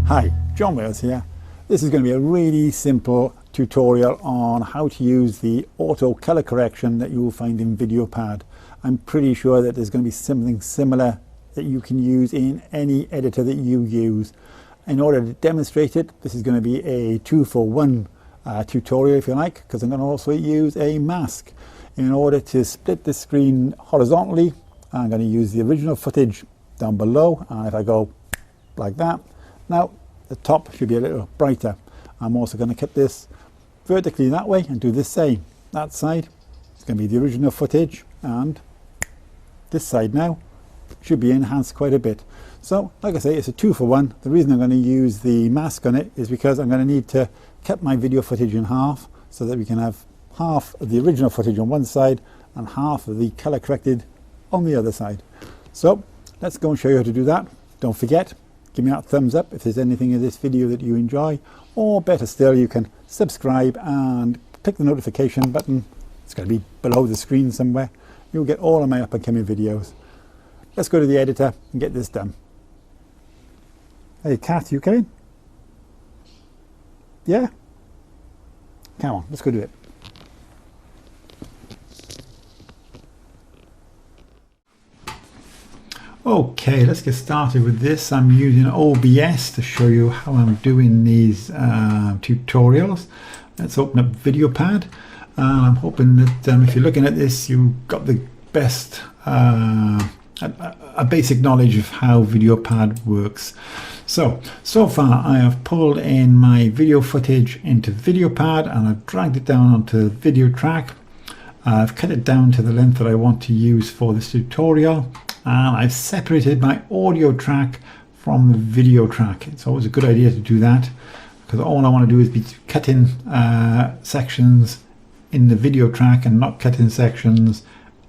Hi, John Wales here. This is going to be a really simple tutorial on how to use the auto color correction that you will find in VideoPad. I'm pretty sure that there's going to be something similar that you can use in any editor that you use. In order to demonstrate it, this is going to be a 2-for-1 tutorial, if you like, because I'm going to also use a mask. In order to split the screen horizontally, I'm going to use the original footage down below, and if I go like that, now the top should be a little brighter. I'm also going to cut this vertically that way and do the same. That side is going to be the original footage, and this side now should be enhanced quite a bit. So like I say, it's a 2-for-1. The reason I'm going to use the mask on it is because I'm going to need to cut my video footage in half so that we can have half of the original footage on one side and half of the color corrected on the other side. So let's go and show you how to do that. Don't forget, give me that thumbs up if there's anything in this video that you enjoy, or better still, you can subscribe and click the notification button. It's going to be below the screen somewhere. You'll get all of my up and coming videos. Let's go to the editor and get this done. Hey Kat, you okay? Yeah? Come on, let's go do it. Okay, let's get started with this. I'm using OBS to show you how I'm doing these tutorials. Let's open up VideoPad. I'm hoping that if you're looking at this, you've got the best, a basic knowledge of how VideoPad works. So far I have pulled in my video footage into VideoPad and I've dragged it down onto video track. I've cut it down to the length that I want to use for this tutorial. And I've separated my audio track from the video track. It's always a good idea to do that, because all I want to do is be cutting sections in the video track and not cutting sections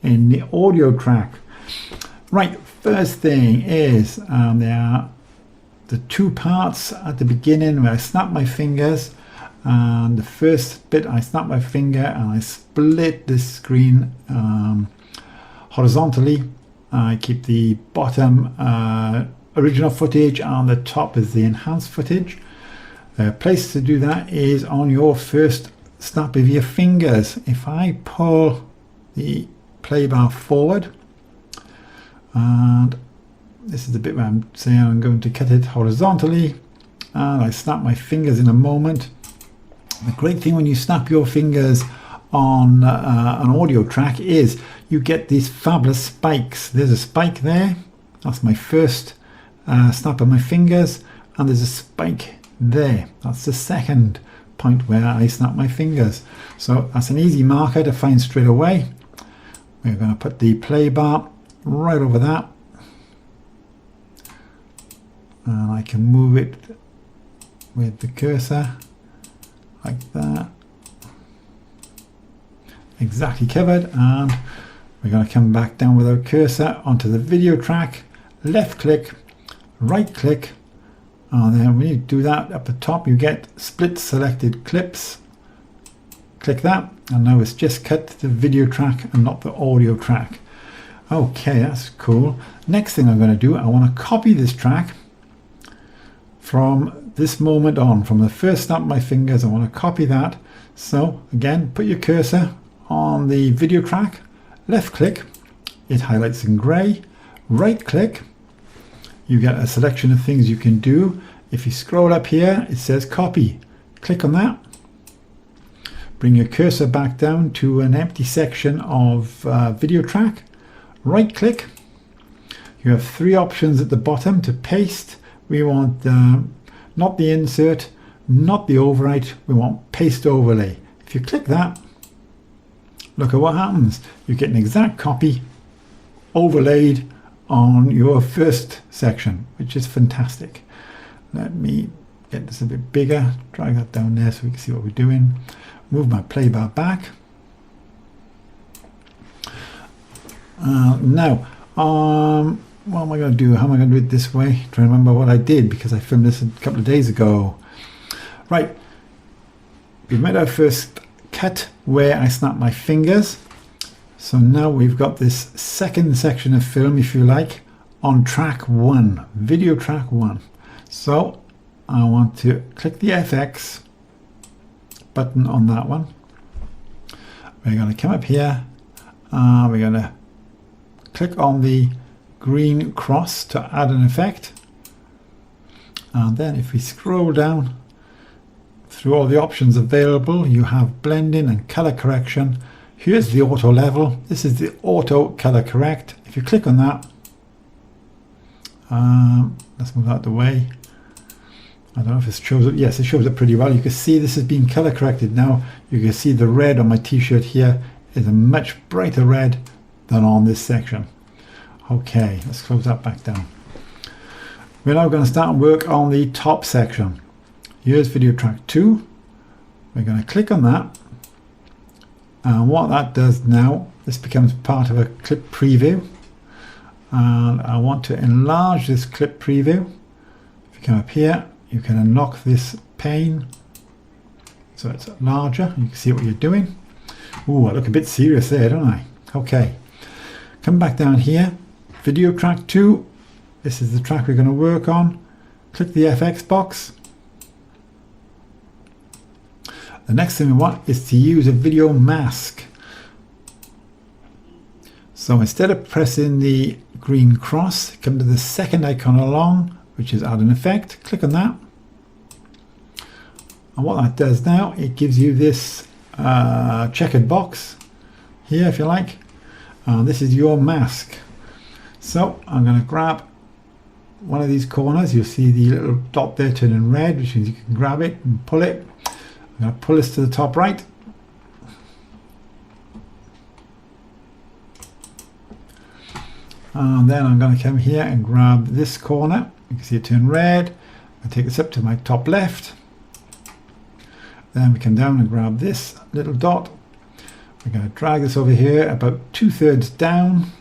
in the audio track. Right, first thing is there are the two parts at the beginning where I snap my fingers, and the first bit I snap my finger and I split the screen horizontally. I keep the bottom original footage and the top is the enhanced footage. The place to do that is on your first snap of your fingers. If I pull the play bar forward, and this is the bit where I'm saying I'm going to cut it horizontally, and I snap my fingers in a moment. The great thing when you snap your fingers on an audio track is you get these fabulous spikes. There's a spike there, that's my first snap of my fingers, and there's a spike there, that's the second point where I snap my fingers. So that's an easy marker to find straight away. We're going to put the play bar right over that, and I can move it with the cursor like that, exactly covered. And we're going to come back down with our cursor onto the video track, left click, right click, and then when you do that, up the top you get split selected clips. Click that, and now it's just cut the video track and not the audio track. Okay, that's cool. Next thing I'm going to do, I want to copy this track from this moment on, from the first snap of my fingers. I want to copy that. So again, put your cursor on the video track, left click, it highlights in grey, right click, you get a selection of things you can do. If you scroll up here, it says copy. Click on that, bring your cursor back down to an empty section of video track, right click. You have three options at the bottom to paste. We want not the insert, not the overwrite, we want paste overlay. If you click that, look at what happens. You get an exact copy overlaid on your first section, which is fantastic. Let me get this a bit bigger, drag that down there so we can see what we're doing. Move my play bar back. Now, what am I going to do? How am I going to do it this way? Trying to remember what I did, because I filmed this a couple of days ago. Right, we've made our first cut where I snap my fingers. So now we've got this second section of film, if you like, on track 1, video track 1. So I want to click the FX button on that one. We're going to come up here, we're going to click on the green cross to add an effect, and then if we scroll down through all the options available, you have blending and color correction. Here's the auto level. This is the auto color correct. If you click on that, let's move out the way. I don't know if it shows up. Yes, it shows up pretty well. You can see this has been color corrected now. You can see the red on my t-shirt here is a much brighter red than on this section. Okay, let's close that back down. We're now going to start work on the top section. Here's video track 2. We're going to click on that, and what that does now, this becomes part of a clip preview, and I want to enlarge this clip preview. If you come up here, you can unlock this pane so it's larger. You can see what you're doing. Ooh, I look a bit serious there, don't I? Okay, come back down here, video track 2. This is the track we're going to work on. Click the FX box. The next thing we want is to use a video mask. So instead of pressing the green cross, come to the second icon along, which is add an effect. Click on that. And what that does now, it gives you this checkered box here, if you like. This is your mask. So I'm going to grab one of these corners. You'll see the little dot there turning red, which means you can grab it and pull it. I'm going to pull this to the top right. And then I'm going to come here and grab this corner. You can see it turn red. I take this up to my top left. Then we come down and grab this little dot. We're going to drag this over here about 2/3 down.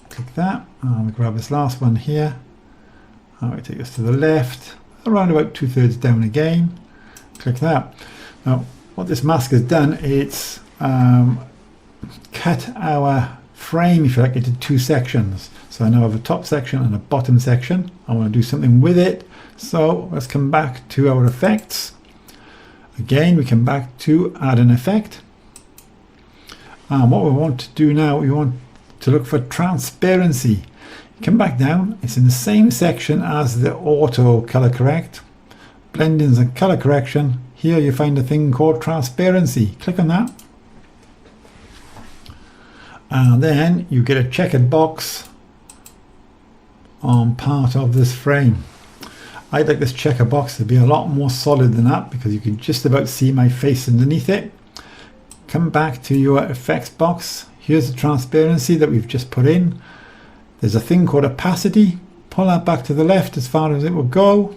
Click that. And we grab this last one here. And we take this to the left, around about 2/3 down again. Click that. Now, what this mask has done, it's cut our frame, if you like, into 2 sections. So I now have a top section and a bottom section. I want to do something with it. So let's come back to our effects. Again, we come back to add an effect. And what we want to do now, we want to look for transparency. Come back down. It's in the same section as the auto color correct. Blendings and color correction. Here you find a thing called transparency. Click on that. And then you get a checkered box on part of this frame. I'd like this checker box to be a lot more solid than that, because you can just about see my face underneath it. Come back to your effects box. Here's the transparency that we've just put in. There's a thing called opacity. Pull that back to the left as far as it will go.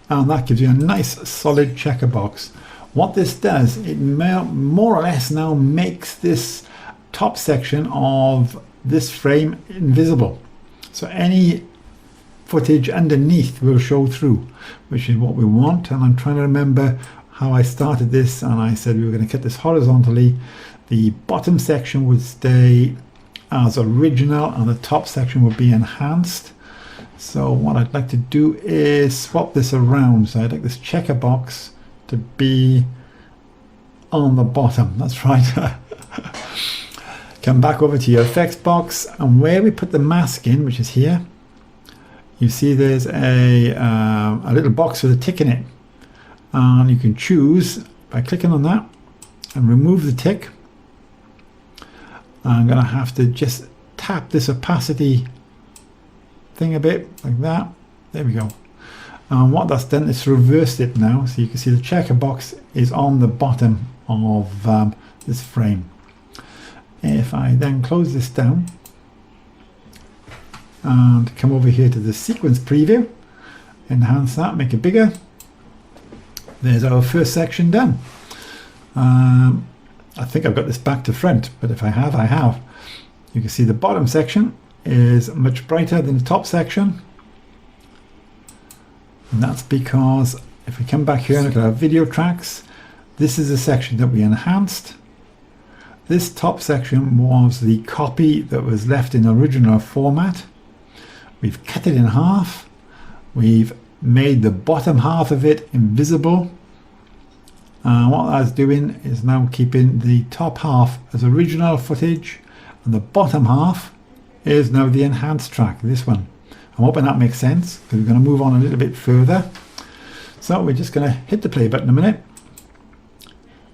And that gives you a nice solid checker box. What this does, it more or less now makes this top section of this frame invisible. So any footage underneath will show through, which is what we want. And I'm trying to remember how I started this, and I said we were going to cut this horizontally. The bottom section would stay as original and the top section would be enhanced. So what I'd like to do is swap this around. So I'd like this checker box to be on the bottom. That's right. Come back over to your effects box, and where we put the mask in, which is here, you see there's a little box with a tick in it, and you can choose by clicking on that and remove the tick. I'm going to have to just tap this opacity thing a bit like that. There we go. And what that's done is reversed it now, so you can see the checker box is on the bottom of this frame. If I then close this down and come over here to the sequence preview, enhance that, make it bigger, there's our first section done. I think I've got this back to front, but if I have, I have. You can see the bottom section is much brighter than the top section, and that's because if we come back here and look at our video tracks, this is a section that we enhanced. This top section was the copy that was left in original format. We've cut it in half, we've made the bottom half of it invisible. What that's doing is now keeping the top half as original footage, and the bottom half is now the enhanced track, this one. I'm hoping that makes sense, because we're going to move on a little bit further. So we're just going to hit the play button a minute.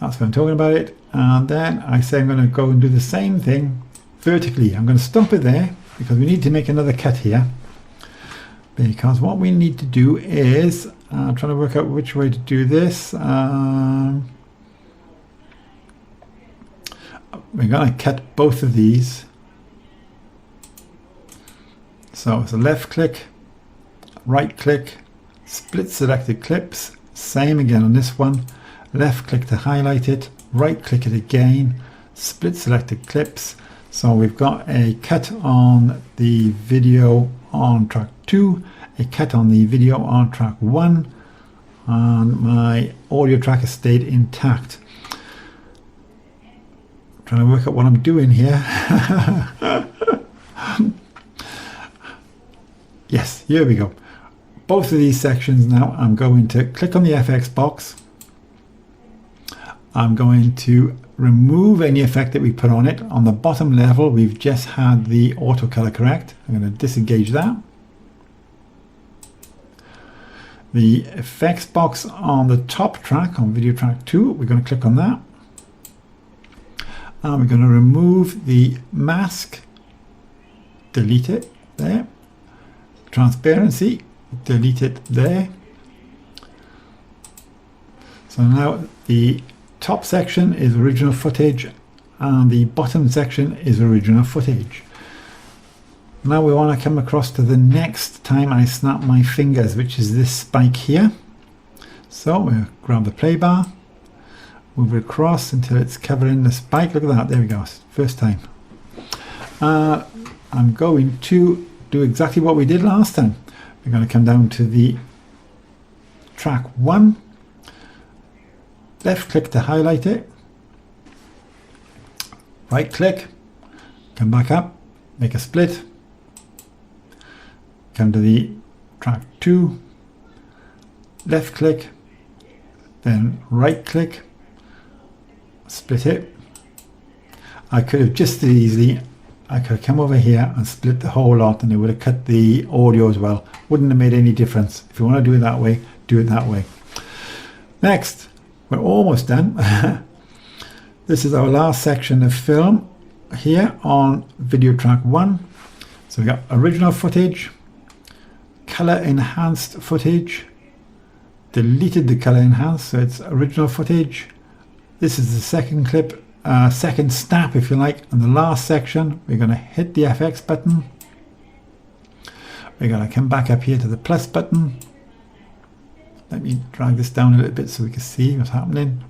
That's what I'm talking about it. And then I say I'm going to go and do the same thing vertically. I'm going to stop it there because we need to make another cut here. Because what we need to do is, I'm trying to work out which way to do this. We're going to cut both of these. So it's a left click, right click, split selected clips, same again on this one, left click to highlight it, right click it again, split selected clips. So we've got a cut on the video on track 2, a cut on the video on track 1, and my audio track has stayed intact. I'm trying to work out what I'm doing here. Yes, here we go. Both of these sections now, I'm going to click on the FX box. I'm going to remove any effect that we put on it. On the bottom level, we've just had the auto color correct. I'm going to disengage that. The effects box on the top track, on video track 2, we're going to click on that. And we're going to remove the mask, delete it there. Transparency, delete it there. So now the top section is original footage and the bottom section is original footage. Now we want to come across to the next time I snap my fingers, which is this spike here. So we'll grab the play bar, move it across until it's covering the spike. Look at that, there we go, first time. I'm going to do exactly what we did last time. We're going to come down to the track 1, left click to highlight it, right click, come back up, make a split, come to the track 2, left click, then right click, split it. I could have just as easily, I could have come over here and split the whole lot and it would have cut the audio as well. Wouldn't have made any difference. If you want to do it that way, do it that way. Next, we're almost done. This is our last section of film here on video track 1. So we got original footage, color enhanced footage, deleted the color enhanced, so it's original footage. This is the second clip, second snap if you like, and the last section. We're going to hit the FX button. We're going to come back up here to the plus button. Let me drag this down a little bit so we can see what's happening.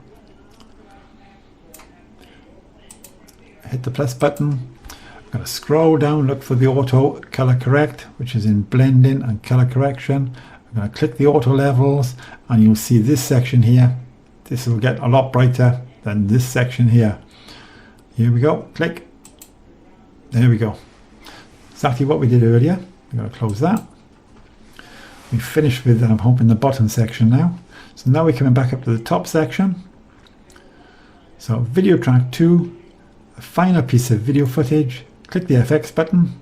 Hit the plus button. I'm going to scroll down, look for the auto color correct, which is in blending and color correction. I'm going to click the auto levels and you'll see this section here. This will get a lot brighter than this section here. Here we go, click. There we go. Exactly what we did earlier. I'm going to close that. We finished with, I'm hoping, the bottom section now. So now we're coming back up to the top section. So video track 2, a final piece of video footage. Click the FX button.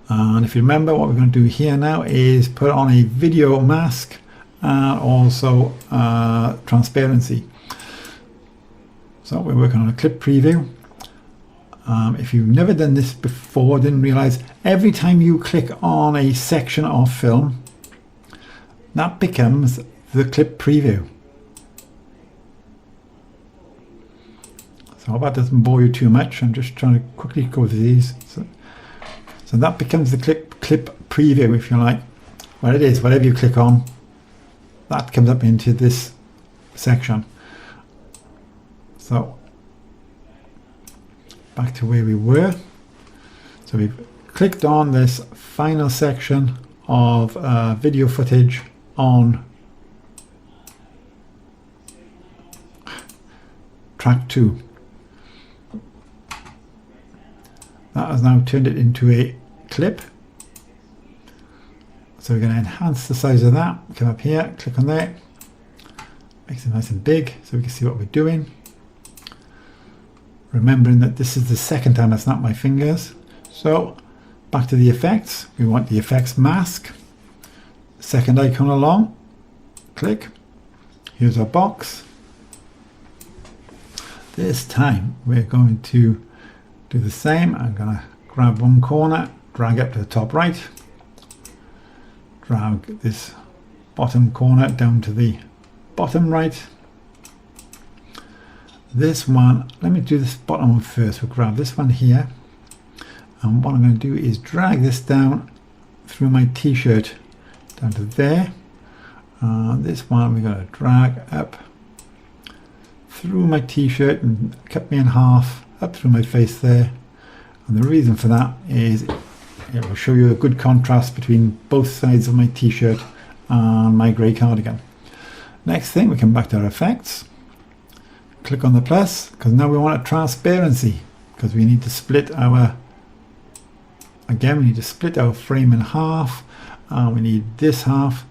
And if you remember, what we're going to do here now is put on a video mask and also transparency. So we're working on a clip preview. If you've never done this before, didn't realize, every time you click on a section of film, that becomes the clip preview. So I hope that doesn't bore you too much. I'm just trying to quickly go through these. So that becomes the clip preview, if you like. Well, it is, whatever you click on, that comes up into this section. So back to where we were. So we've clicked on this final section of video footage on track 2. That has now turned it into a clip. So we're going to enhance the size of that. Come up here, click on there, makes it nice and big so we can see what we're doing. Remembering that this is the second time I snap my fingers. So back to the effects, we want the effects mask. Second icon along, click. Here's our box. This time we're going to do the same. I'm going to grab one corner, drag up to the top right, drag this bottom corner down to the bottom right. This one, let me do this bottom one first. We'll grab this one here, and what I'm going to do is drag this down through my t-shirt down to there. This one we're going to drag up through my t-shirt and cut me in half up through my face there. And the reason for that is it will show you a good contrast between both sides of my t-shirt and my grey cardigan. Next thing, we come back to our effects, click on the plus, because now we want a transparency, because we need to split our, again we need to split our frame in half, and we need this half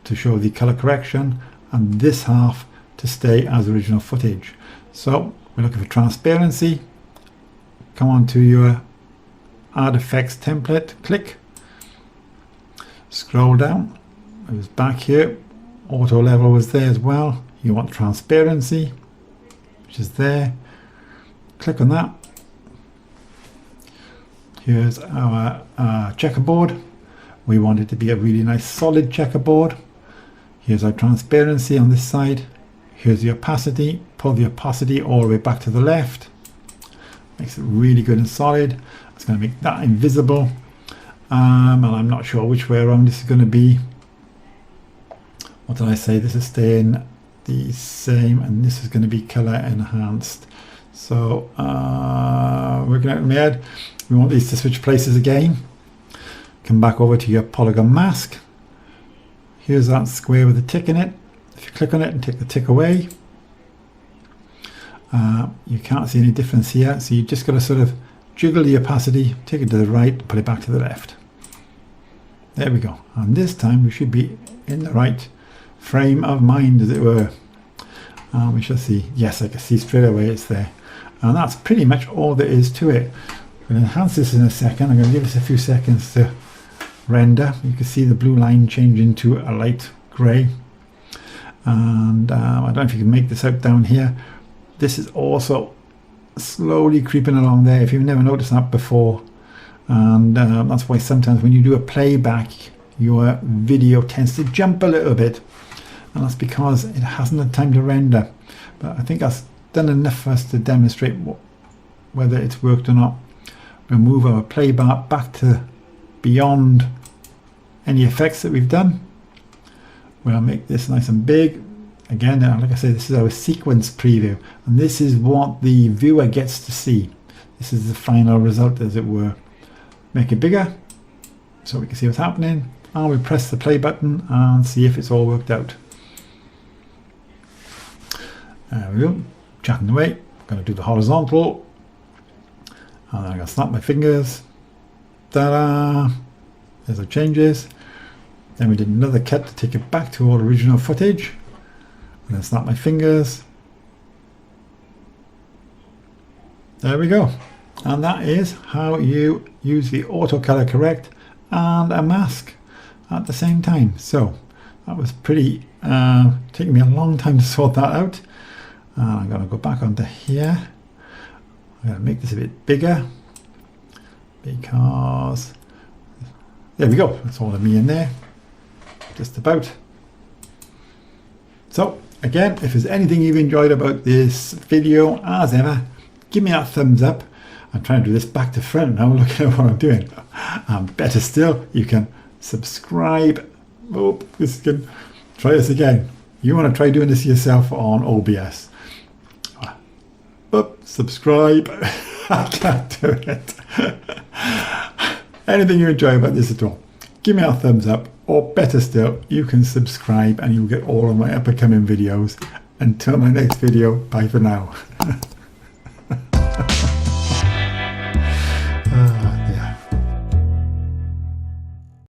to show the color correction and this half to stay as original footage. So we're looking for transparency. Come on to your add effects template, click, scroll down, it was back here, auto level was there as well. You want transparency, which is there, click on that. Here's our checkerboard. We want it to be a really nice solid checkerboard. Here's our transparency on this side. Here's the opacity. Pull the opacity all the way back to the left. Makes it really good and solid. It's going to make that invisible. And I'm not sure which way around this is going to be. What did I say? This is staying the same, and this is going to be color enhanced. So working out in my head, we want these to switch places again. Come back over to your polygon mask. Here's that square with a tick in it. If you click on it and take the tick away, you can't see any difference here, so you just got to sort of jiggle the opacity, take it to the right, put it back to the left. There we go. And this time we should be in the right frame of mind, as it were. We shall see. Yes, I can see straight away it's there. And that's pretty much all there is to it. I'm going to enhance this in a second. I'm going to give this a few seconds to render. You can see the blue line change into a light grey. And I don't know if you can make this out down here. This is also slowly creeping along there, if you've never noticed that before. And that's why sometimes when you do a playback, your video tends to jump a little bit, and that's because it hasn't had time to render. But I think that's done enough for us to demonstrate whether it's worked or not. We'll move our playback back to beyond any effects that we've done. We'll make this nice and big. Again, like I say, this is our sequence preview, and this is what the viewer gets to see. This is the final result, as it were. Make it bigger so we can see what's happening, and we press the play button and see if it's all worked out. There we go, chatting away. I'm going to do the horizontal, and I'm going to snap my fingers. Ta-da! There's our changes. Then we did another cut to take it back to our original footage. And then snap my fingers. There we go. And that is how you use the auto color correct and a mask at the same time. So that was pretty taking me a long time to sort that out. I'm going to go back onto here. I'm going to make this a bit bigger because there we go. That's all of me in there. Just about. So again, if there's anything you've enjoyed about this video, as ever, give me that thumbs up. I'm trying to do this back to front now, look at what I'm doing. Better still, you can subscribe. Oh, try this again. You want to try doing this yourself on OBS. But subscribe. I can't do it. Anything you enjoy about this at all, give me a thumbs up. Or better still, you can subscribe and you'll get all of my up-and-coming videos. Until my next video, bye for now.